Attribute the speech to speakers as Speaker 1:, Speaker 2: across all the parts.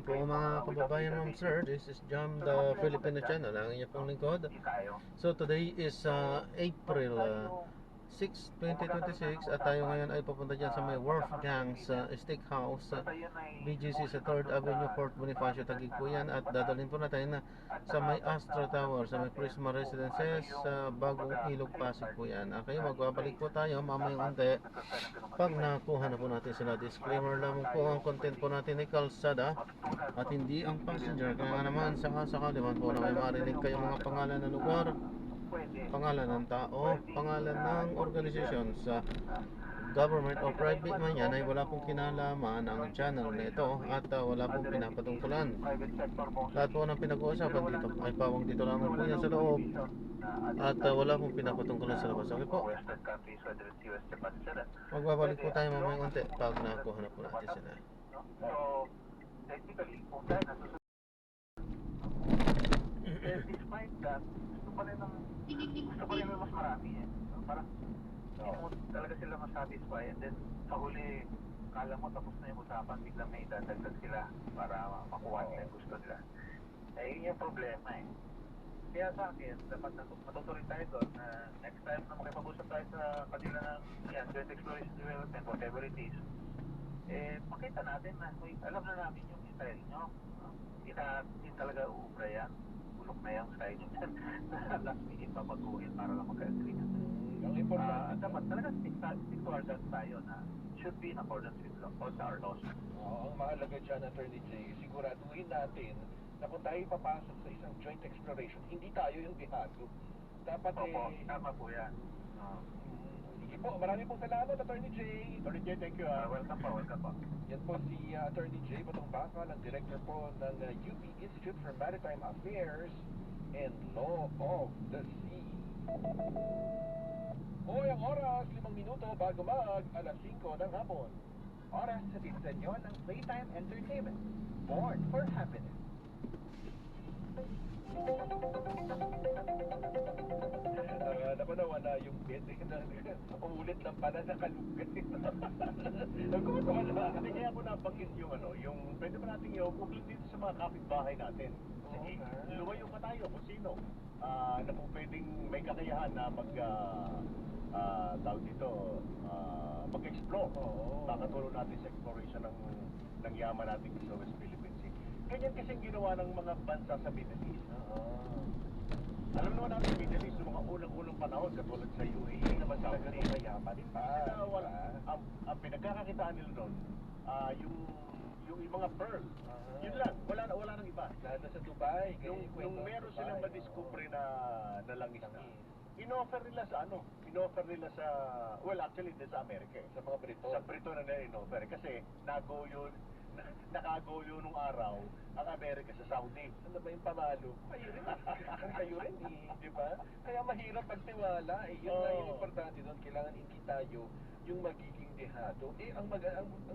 Speaker 1: po mga kababayan, ma'am sir, this is Jam the Filipino channel, ang inyong pong lingkod. So today is April 6, 2026 at tayo ngayon ay papunta dyan sa may Wolfgang's Steakhouse, BGC sa 3rd Avenue, Fort Bonifacio, Taguig po yan. At dadalhin po natin sa may Astra Tower, sa may Prisma Residences, sa Bagong Ilog, Pasig po yan. Okay, magbabalik po tayo mamayang unti pag nakuha na po natin sila. Disclaimer lamang po, ang content po natin ay kalsada at hindi ang passenger. Kaya nga naman sakasakali man po na may marinig kayong mga pangalan ng lugar, pangalan ng tao, pangalan ng organisasyon sa government o private man yan, ay wala pong kinalaman ang channel na ito at wala pong pinapatungkulan. Lahat po ng pinag-uusapan dito ay pawang dito lamang po yan sa loob at wala pong pinapatungkulan sa labas. Okay po, magbabalik po tayo mamayang unti pag nakuha na po natin sila.
Speaker 2: So, technically, kung dahil nasusunod, despite that, gusto pa rin ng mas marami eh. So, parang, hindi mo talaga sila masatisfy and then, sa huli, kala mo tapos na yung usapan, biglang may dadagdag sila para makuha nila yung gusto nila. Eh, yun yung problema eh. Kaya sa akin, dapat matutuloy tayo doon na next time na makipag-usap tayo sa kanila ng joint exploration development, whatever it is, eh, makita natin na alam na namin yung style nyo. Hindi talaga uubra yan. Bulok na yung style nyo. Last minute papaguhin para lang mag-agree.
Speaker 3: Ang importante,
Speaker 2: dapat talaga stick to our guns tayo na should be in accordance with our laws.
Speaker 3: ang mahalaga dyan, Attorney Jay, siguraduhin natin na kung tayo papasok sa isang joint exploration, hindi tayo yung bihado. Dapat
Speaker 2: Opo, tama po yan.
Speaker 3: Sige po, marami pong salamat, Attorney Jay.
Speaker 2: Attorney Jay, thank you. Welcome po.
Speaker 3: Yan po si Attorney Jay Batong Bakal, ang Director po ng UP Institute for Maritime Affairs and Law of the Sea. Hoy, ang oras, 5 minuto bago mag alas 5 ng hapon.
Speaker 4: Oras sa sa inyo ng Playtime Entertainment. Born for Happiness.
Speaker 3: Napanawa na yung bed umulit lang pala na kalugay. Nagkakawala.
Speaker 2: Hindi kaya ako nabanggit yung pwede ba natin yung public dito sa mga kapitbahay natin. Sige, lumayo pa tayo kung sino na po pwedeng may kakayahan na tawag dito, mag-explore. Makatulong natin sa exploration ng yaman natin sa West Philippine Sea. Ganyan kasing ginawa ng mga bansa sa Middle East. Alam naman natin sa Middle East, yung mga unang-unang panahon, katulad sa UAE, naman sa Saudi Arabia, ang pinagkakakitaan nila doon, yung mga pearl. Yun lang, wala nang iba.
Speaker 3: Lalo sa Dubai.
Speaker 2: Nung meron silang madiscovery na langis na, in-offer nila sa, well actually din sa Amerika eh.
Speaker 3: Sa mga Brito.
Speaker 2: Sa Brito na nila in-offer kasi nakagoyo nung araw ang Amerika sa Saudi.
Speaker 3: Ano ba yung pamalo? Kayo rin di ba? Kaya mahirap magtiwala eh. Yun na yung importante doon. Kailangan hindi tayo yung magiging dehado. Ang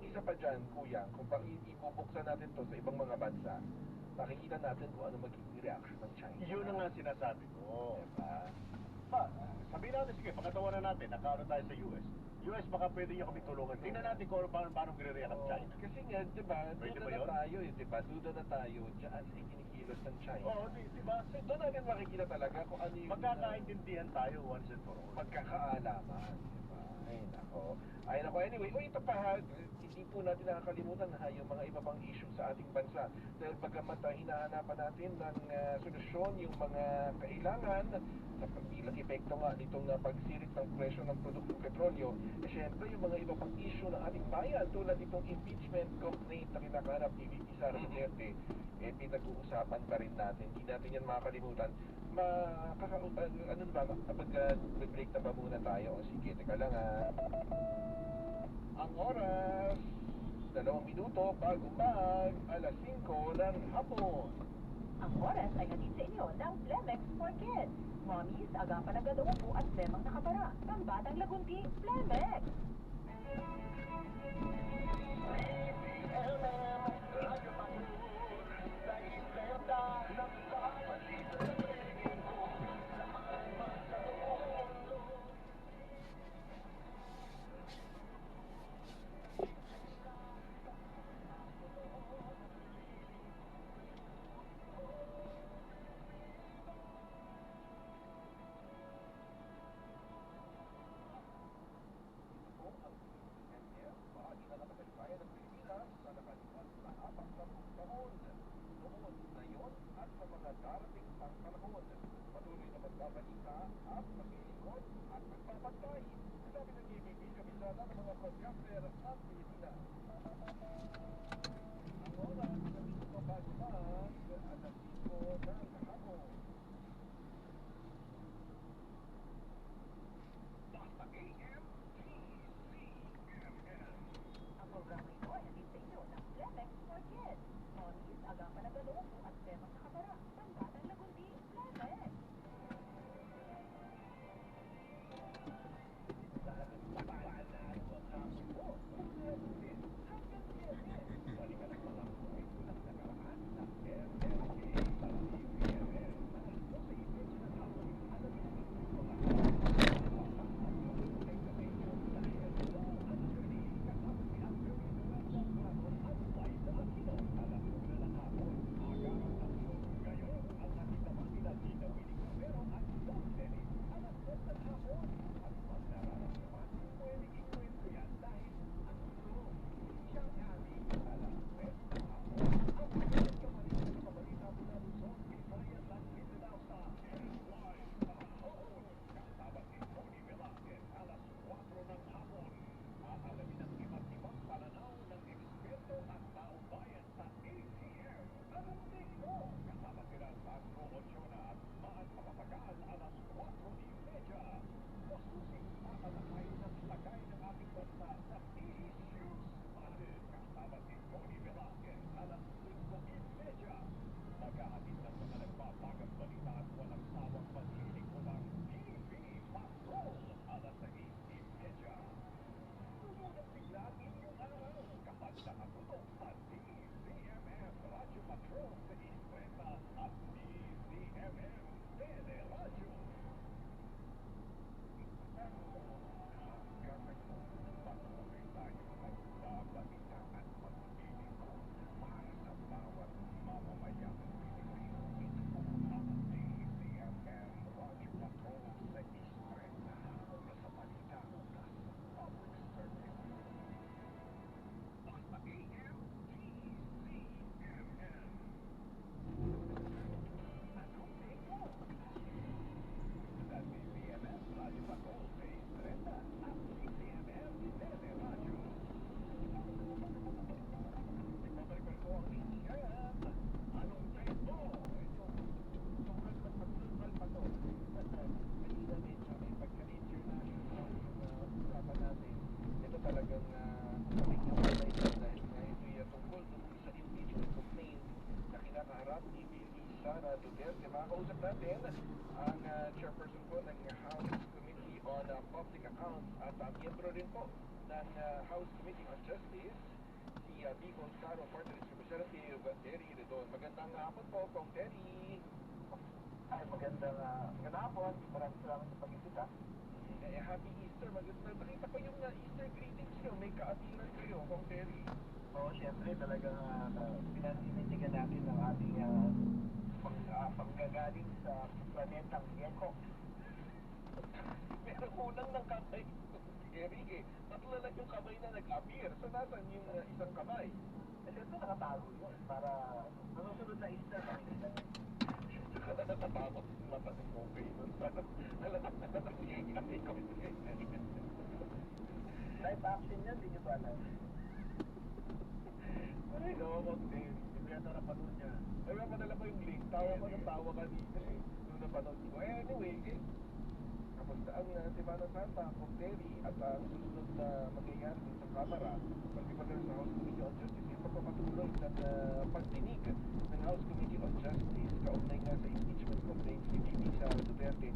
Speaker 3: isa pa dyan, kuya, kung ibubuksan natin to sa ibang mga bansa, makikita natin kung ano magiging reaction ng China.
Speaker 2: Yun na nga sinasabi ko.
Speaker 3: Diba?
Speaker 2: Sabihin natin, sige, pagkatawanan natin, nakaano tayo sa US. US, baka pwede nyo kami tulungan. Tingnan natin kung paano gre-react ang China.
Speaker 3: Kasi nga, diba,
Speaker 2: Pwede
Speaker 3: duda
Speaker 2: ba
Speaker 3: na
Speaker 2: yun?
Speaker 3: tayo diba? Duda na tayo dyan sa ikinikilos ng China.
Speaker 2: Oo, diba?
Speaker 3: So, doon natin makikita talaga kung ano yung
Speaker 2: Magkakaintindihan tayo once and for all.
Speaker 3: magkakaalaman. Diba? Ay nako. Anyway, ito pa ha, hindi po natin nakakalimutan ha, yung mga iba pang issue sa ating bansa. Dahil bagamat hinahanapan natin ng solusyon yung mga kailangan sa bilang epekto nga nitong pagsirit ng presyo ng produktong petrolyo, syempre yung mga iba pang issue ng ating bayan tulad itong impeachment complaint na kinakaharap ni VP Sara Duterte, pinag-uusapan pa rin natin. Hindi natin yan makakalimutan. Ano ba, break na ba muna tayo? O sige, teka lang Ang oras, 2 minuto bago mag alas 5 ng hapon.
Speaker 5: Ang oras ay hatid sa inyo ng Flemex for Kids. Mommies, agapan agad ang upo at lemang nakabara. Pambatang lagunti, Flemex!
Speaker 3: Kapler sa Pilipinas. Ang oras na dito mabagmag, alas 5 ng hapon. Basta AM, TCMN.
Speaker 5: Ang programa ito ay hatid sa inyo ng Flemex for Kids. Mommies, agapan ng galoobo at lemang nakabara. Pangbatang lagundi, Flemex.
Speaker 3: Duterte. Makakausap natin ang chairperson po ng House Committee on Public Accounts at miyembro rin po ng House Committee on Justice, si Bicol Caro Fortress Representative Terry Redon. Magandang hapon po, Kong Terry.
Speaker 2: Ay, magandang hapon. Maraming salamat sa pag-isita.
Speaker 3: Happy Easter. Nakita ko yung Easter greetings nyo. May kaatiran kayo, Kong Terry.
Speaker 2: Oo, siyempre talagang pinaninindigan natin ang ating panggagaling sa planetang Yeko.
Speaker 3: Pero kulang ng kamay, Eric eh. Tatlo lang yung kamay na nag-appear. So, nasan yung isang kamay?
Speaker 2: Kasi ito nakatago yun para susunod na Easter makikita nyo.
Speaker 3: Natatakot yung mata ni Kobe. Nalatak niya yung kamay ko.
Speaker 2: Live action yan, di nyo ba alam?
Speaker 3: Ay, no, Kobe.
Speaker 2: Hindi yata napanood niya.
Speaker 3: Ay, mapadala ko yung link. Tawa ko ng tawa kanina eh. Nung napanood ko. Anyway, kamusta ang Semana Santa, Konteri, at ang susunod na mangyayari dun sa Kamara, particular sa House Committee on Justice, yung pagpapatuloy ng pagdinig ng House Committee on Justice kaugnay nga sa impeachment complaints ni VP Sara Duterte.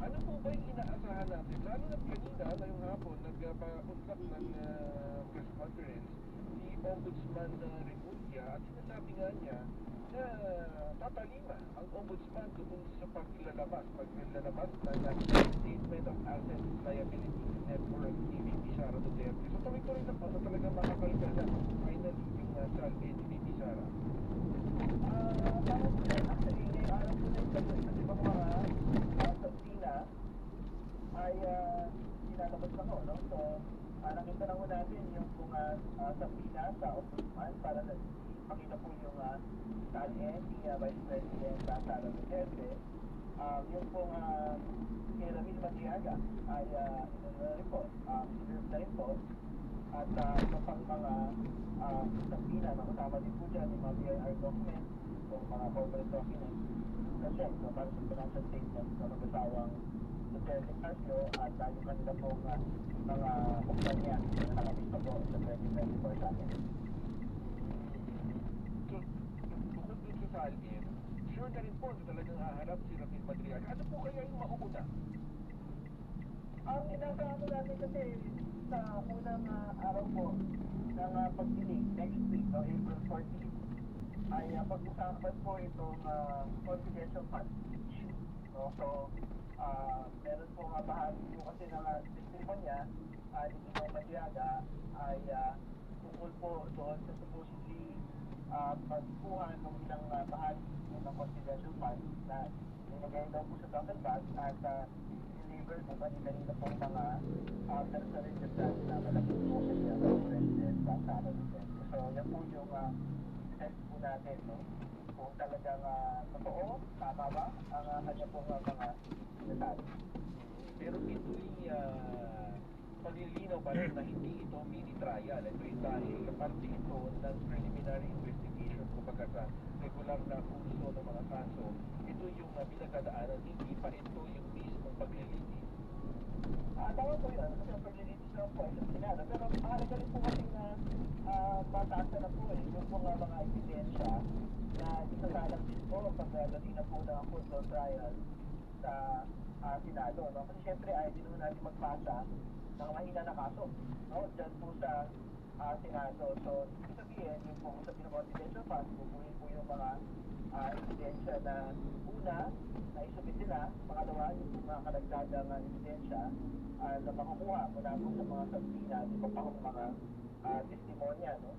Speaker 3: Ano po ba yung inaasahan natin? Lalo na kanina, ngayong hapon, nagpa-unlak ng press conference si Ombudsman Remulla at sinasabi nga niya na tatalima ang ombudsman doon sa paglalabas ng Statement of Assets Liabilities Network ni VP Sara Duterte. So tuloy-tuloy na po na talagang makakalga na finally yung salve ni VP Sara.
Speaker 2: Actually, ngayong araw po na yung sa ibang mga sampina ay nilalabas na ko, no? So, nakita na ko natin yung kung sampina sa ombudsman para na makita po yung talye ni Vice President Sara Duterte. Yung pong kay Ramil Madriaga ay in-report, in-report at iba pang mga sabina na kasama din po dyan yung mga BIR documents, yung mga corporate documents, kasi para sa financial statement na mag-asawang Duterte Casio at yung kanila pong mga kumpanya na nakamista po sa 2024 sa atin.
Speaker 3: So, bukod dun sa Salin, sure na rin po na talagang haharap si Rafael Madrigal. Ano po kaya yung mauuna?
Speaker 2: Ang inasahan natin kasi sa unang araw po ng pagdinig next week, no, April 14, ay pag-usapan po itong confidential fund issue. No? So, meron po bahagi po kasi ng testimonya ni Ginoong Madriaga ay tungkol po doon sa supposedly pagkuha ng ilang bahagi ng confidential fund na nilagay daw po sa duffel bag at deliver po kanina po mga personal registrants na malapit po sa President Sara Duterte. So, yan po yung test po natin, no? Kung talagang totoo, tama ba ang kanya pong mga sinasabi.
Speaker 3: Pero ito'y palilinaw pa rin na hindi ito mini trial. Ito'y dahil parte ito ng preliminary investigation kumbaga sa regular na kurso ng mga kaso. Ito yung pinagdadaanan, hindi pa ito yung mismong paglilitis.
Speaker 2: Tama po yun, kasi ang paglilitis na po ay sa Senado. Pero mahalaga rin po kasi na mataasa na po yung mga ebidensya na isasalang din po pagdating na po ng kurso trial sa Senado. No? Kasi syempre ay din natin magpasa ng mahina na kaso, no? Diyan po sa Senado. So, ibig sabihin, yung po sa pinaka-confidential fund, pupunin po yung mga ebidensya na una, na isubit nila, pangalawa, yung mga kalagdagang ebidensya na makukuha mula po sa mga sabina, di ba pa mga testimonya, no?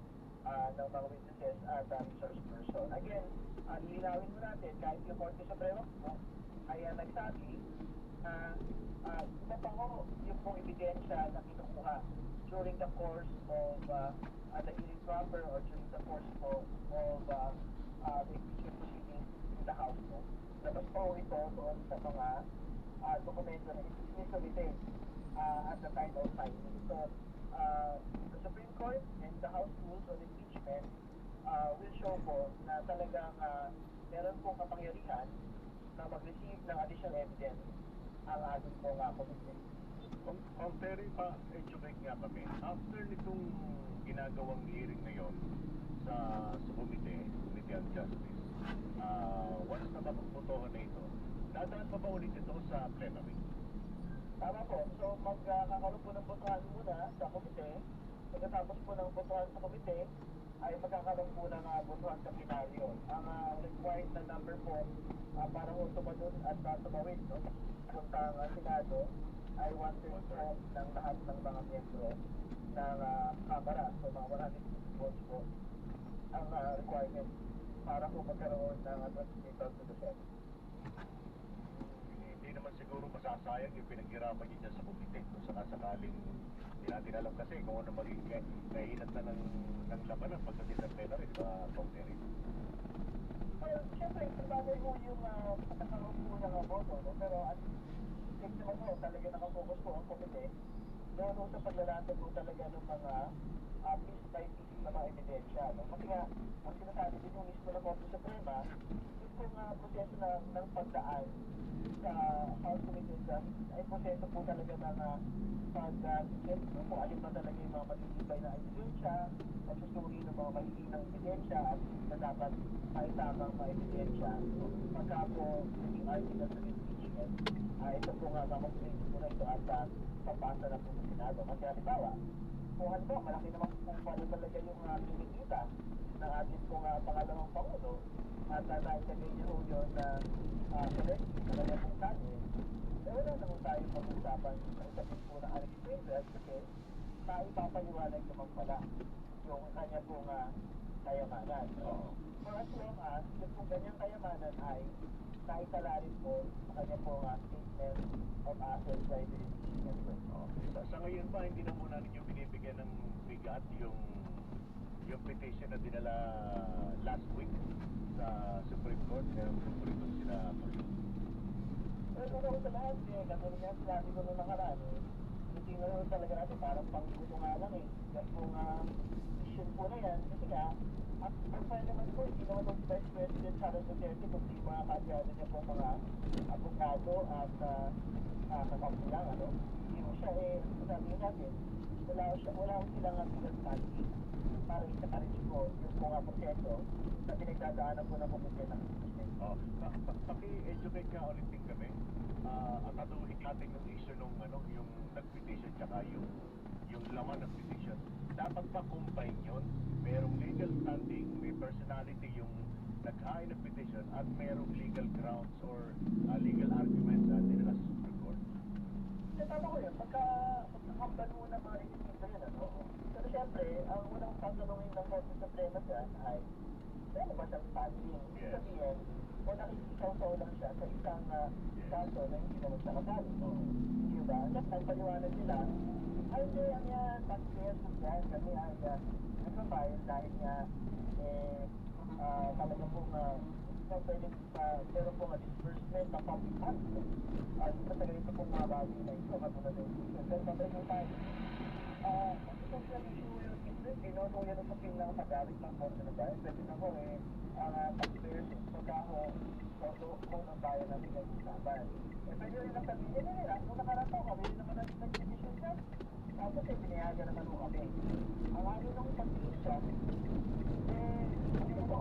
Speaker 2: Ng mga witnesses at resource person. Again, lilinawin mo natin, kahit yung Korte Suprema po, ay nagsabi iba pa ho yung pong ebidensya na kinukuha during the course of the hearing proper or during the course of the impeachment proceedings in the House. No? Labas po ito doon sa mga dokumento na inisubite at the time of signing. So, the Supreme Court and the House Rules on Impeachment will show po na talagang meron pong kapangyarihan na mag-receive ng additional evidence ang ating pong committee.
Speaker 3: Terry pa, educate nga kami. After nitong ginagawang hearing na yon sa Committee on Justice, once na mapagbotohan na ito, dadaan pa ba ulit ito sa plenary?
Speaker 2: Tama po. So, magkakaroon po ng botohan muna sa komite. Pagkatapos po ng botohan sa komite, ay magkakaroon po ng botohan sa plenaryo. Ang required na number po para po tumadun at tumawid, no? Punta ang Senado ay 1/3 po ng lahat ng mga miyembro ng Kamara. So, mga 150 votes po ang requirement para po magkaroon ng transmittal to the Senate.
Speaker 3: Hindi naman siguro masasayang yung pinaghirapan niya sa komite kung sakasakaling hindi natin alam kasi kung ano magiging kahinat na ng labanan pagdating ng plenary, di ba, Kong Terry?
Speaker 2: Well, syempre, sabagay po yung pagkakaroon po ng boto, no? Pero at least naman po, talaga nakafocus po ang komite doon sa paglalatan po talaga ng mga piece by piece na mga ebidensya, no? Kasi nga, ang sinasabi din yung mismo ng Korte Suprema, yung pong proseso ng pagdaan sa House Committee on Justice ay proseso po talaga ng pag-check kung alin ba talaga yung mga matitibay na ebidensya, pagsusuri ng mga mahihinang ebidensya at na dapat ay tamang mga ebidensya. Pagka po naging article sa impeachment, ito po nga makomplete po na ito at papasa na po sa Senado. Kasi halimbawa, kung halimbawa malaki naman kung paano talaga yung kinikita ng ating pong pangalawang Pangulo at nailagay niyo ho yun na correctly talaga pong sabi, wala naman tayo pag-usapan sa isapin po na unexplained kasi ipapaliwanag naman pala yung kanya pong kayamanan. For as long as yung pong ganyang kayamanan ay naitala rin po sa kanya pong statement of assets liabilities network.
Speaker 3: Sa ngayon ba, hindi na muna ninyo binibigyan ng bigat yung petition na dinala last week sa Supreme Court kaya pupulito sila Tulio?
Speaker 2: Pero una ko sa lahat, katulad nga sinabi ko nung nakaraan, Hindi na lang talaga natin, parang pang-gusto nga lang eh. Yan kung decision po na yan, kasi nga, at profile naman po, hindi naman ang Vice President Sara Duterte, kundi mga kadyado niya po mga abogado at kakampi lang, ano. Hindi mo siya sabi natin, wala ko silang legal standing para i-encourage po yung mga proseso na pinagdadaanan po ng komite ng President.
Speaker 3: Paki-educate nga ulit din kami. At atuhin natin yung issue nung yung nag-petition tsaka yung laman ng petition. Dapat ba combine yun? Merong legal standing, may personality yung nag-hain ng petition at merong legal grounds or legal arguments at dinala sa Supreme Court.
Speaker 2: Tama ko yun, pagkakambal mo na mga requisito yun, ano? Pero syempre, ang unang tatanungin ng Korte Suprema dyan ay, ano ba siyang standing? Ibig sabihin, o nakikikaw lang siya sa isang kaso na hindi naman siya kasali. Di ba? At ang paliwanag nila, ay hindi yan yan, taxpayers yan, kami ay nagpapayan dahil nga, talaga pong meron pong disbursement ng public funds. Sa ganito pong mga bagay na ito, katulad ng institution. Pero sabi po tayo, constitutional issue yung interest, no yan ang sapin ng pag-alit ng Korte ng Bayan. Pwede na ko ang taxpayers yung pagkaho, kung ang bayan natin nag-usapan. Pwede rin ang sabihin nila, kung nakarataw kami, rin naman natin nag-petition siya. Tapos pinayagan naman ko kami. Ang ano nung pag-petition, ano ko,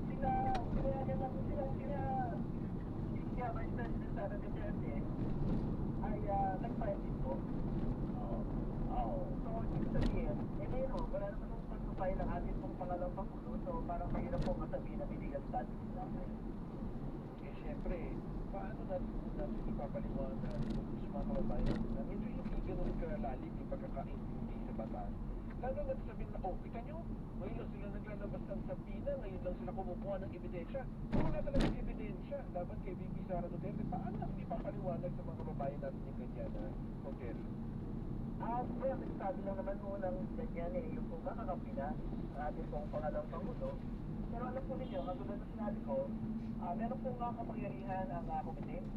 Speaker 2: pinayagan natin sila, kaya Vice President Sara Duterte ay nag-file din po. So, ibig sabihin, meron, wala naman nung pag-file ng ating pong pangalawang pangulo, so parang mahirap po masabihin na illegal status nila.
Speaker 3: Siyempre, paano natin ipapaliwanag sa mga kababayan na medyo hindi ganun kalalim yung pagkakaintindi sa batas. Lalo na sabihin na, kita nyo, ngayon lang sila naglalabas ng sabina, ngayon lang sila kumukuha ng ebidensya. Kung wala talagang ebidensya, laban kay VP Sara Duterte, paano natin ipapaliwanag sa mga kababayan natin yung ganyan na Rogelio?
Speaker 2: Well, nagsabi lang naman mo ng ganyan yung kung kakakampi na ating pong pangalawang pangulo. Pero alam po ninyo, katulad na sinabi ko, meron pong kapangyarihan ang komite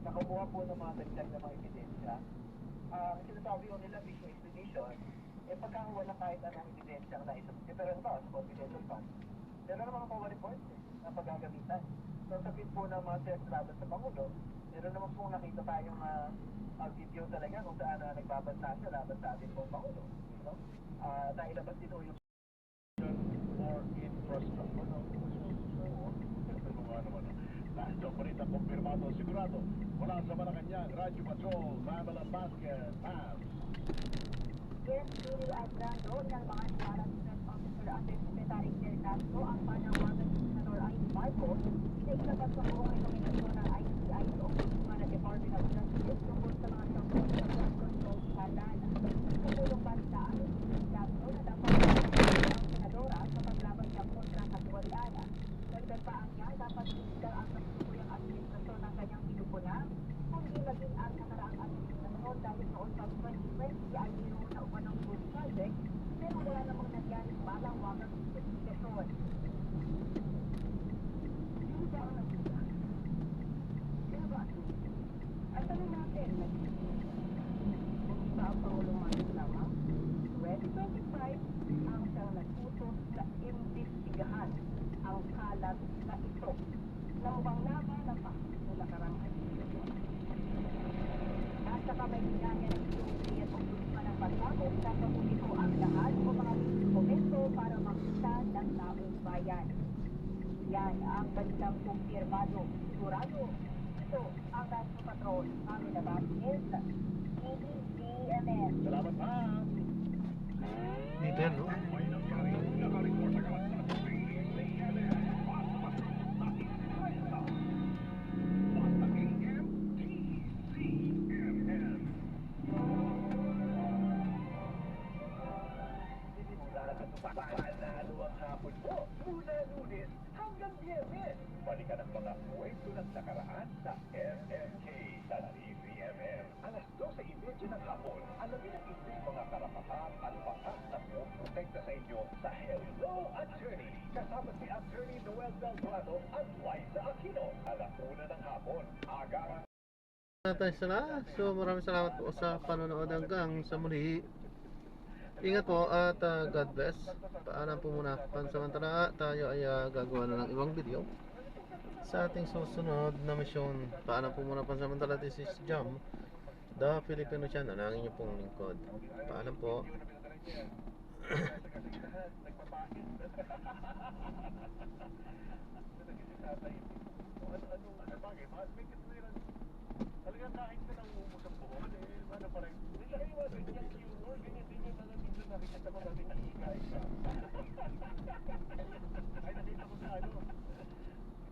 Speaker 2: na kumuha po ng mga dagdag na mga ebidensya. Sinasabi ko nila mission expedition, pagka wala kahit anong ebidensya na isabit. Pero ano ba, sa confidential fund, meron naman ang power reports na paggagamitan. So sabihin po ng mga test laban sa Pangulo, meron naman po nakita tayong video talaga kung saan nagbabanta siya laban sa ating pong Pangulo. Nailabas din yung
Speaker 3: or infrastructure ng ano nga naman. Dahil sa balita kumpirmado sigurado mula sa Malacanang, Radyo Patrol, Pamela Vasquez, Pam.
Speaker 5: Yes, Julio Adrando ng mga Enforcement Officer Undersecretary Del Castro ang panawagan ni Senador Amy Marcos na ilabas sa buong rekomendasyon ng ICI sa Ombudsman ng Department of Justice tungkol sa mga sampung sa flood control scandal. Sa pulong balitaan, Del Castro na dapat ang senadora sa paglaban niya kontra ang katiwalian. Dagdag pa ang niya, dapat itigal ang kasulukuyang administrasyon ng kanyang pinupunan, kundi maging ang nakaraang administrasyon dahil noon pa 2020 ay mayroon na umanong food project, pero wala namang nangyari balang wagang investigasyon. Sino ba ang nagsuda? Sino ba ang suda? At tanong natin, hindi ba ang Pangulong Marcos lamang? 2025 ang siyang nagtutos na imbestigahan ang kalat na ito na mukhang laban ng na nakarang administrasyon. Nasa kamay niya ng POC at Ombudsman ng bansa kung sasabunin ko ang lahat o mga dokumento para makita ng taong bayan. Yan ang balitang kumpirmado. Sigurado, ito ang Radyo Patrol. Amin na Vasquez, PBBMS.
Speaker 3: Salamat, Pam.
Speaker 1: Dito yan, no?
Speaker 3: May nangyari, nakareport sa kalat sa Panalo ang hapon mo mula Lunes hanggang Biyernes. Balikan ang mga kwento ng nakaraan sa MMK sa TVMM. Alas 12:30 ng hapon, alamin ang inyong mga karapatan at batas na puprotekta sa inyo sa Hello Attorney. Kasama si Attorney Noel Belgrado at Liza Aquino. Alas 1 ng hapon, agaran
Speaker 1: Tayo sila. So maraming salamat po sa panonood hanggang sa muli. Ingat po at God bless. Paalam po muna. Pansamantala tayo ay gagawa na ng ibang video sa ating susunod na misyon. Paalam po muna pansamantala. This is Jam, the Filipino channel, ang inyong pong lingkod. Paalam po.
Speaker 3: Talagang kahit ka nang umusang buhol, ano pa rin. Nila kayo mga ganyan humor, ganyan din yung mga minsan nakikita ko natin nakikikain ka. Ay, nakita ko sa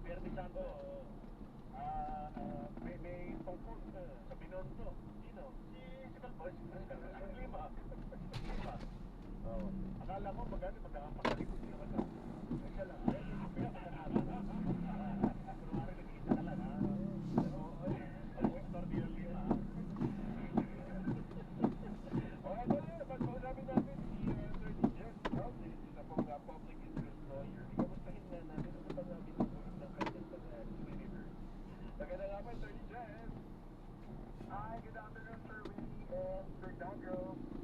Speaker 3: Bernie Santo, may tungkol sa Binondo. Sino? Si Calvas. Ang lima. Akala ko magkakapagkalipot naman na. Kaya lang, kaya kunwari nag-iisa ka lang, pero, extraordinary lima. Pag-usabi natin si Attorney Jeff Valdez, isa pong public interest lawyer. Ikamustahin na natin ang mga binubuhin ng kanyang mga Twitter. Magandang hapon, Attorney Jeff.
Speaker 2: Hi, good afternoon, Sir Willie and Sir Dondro.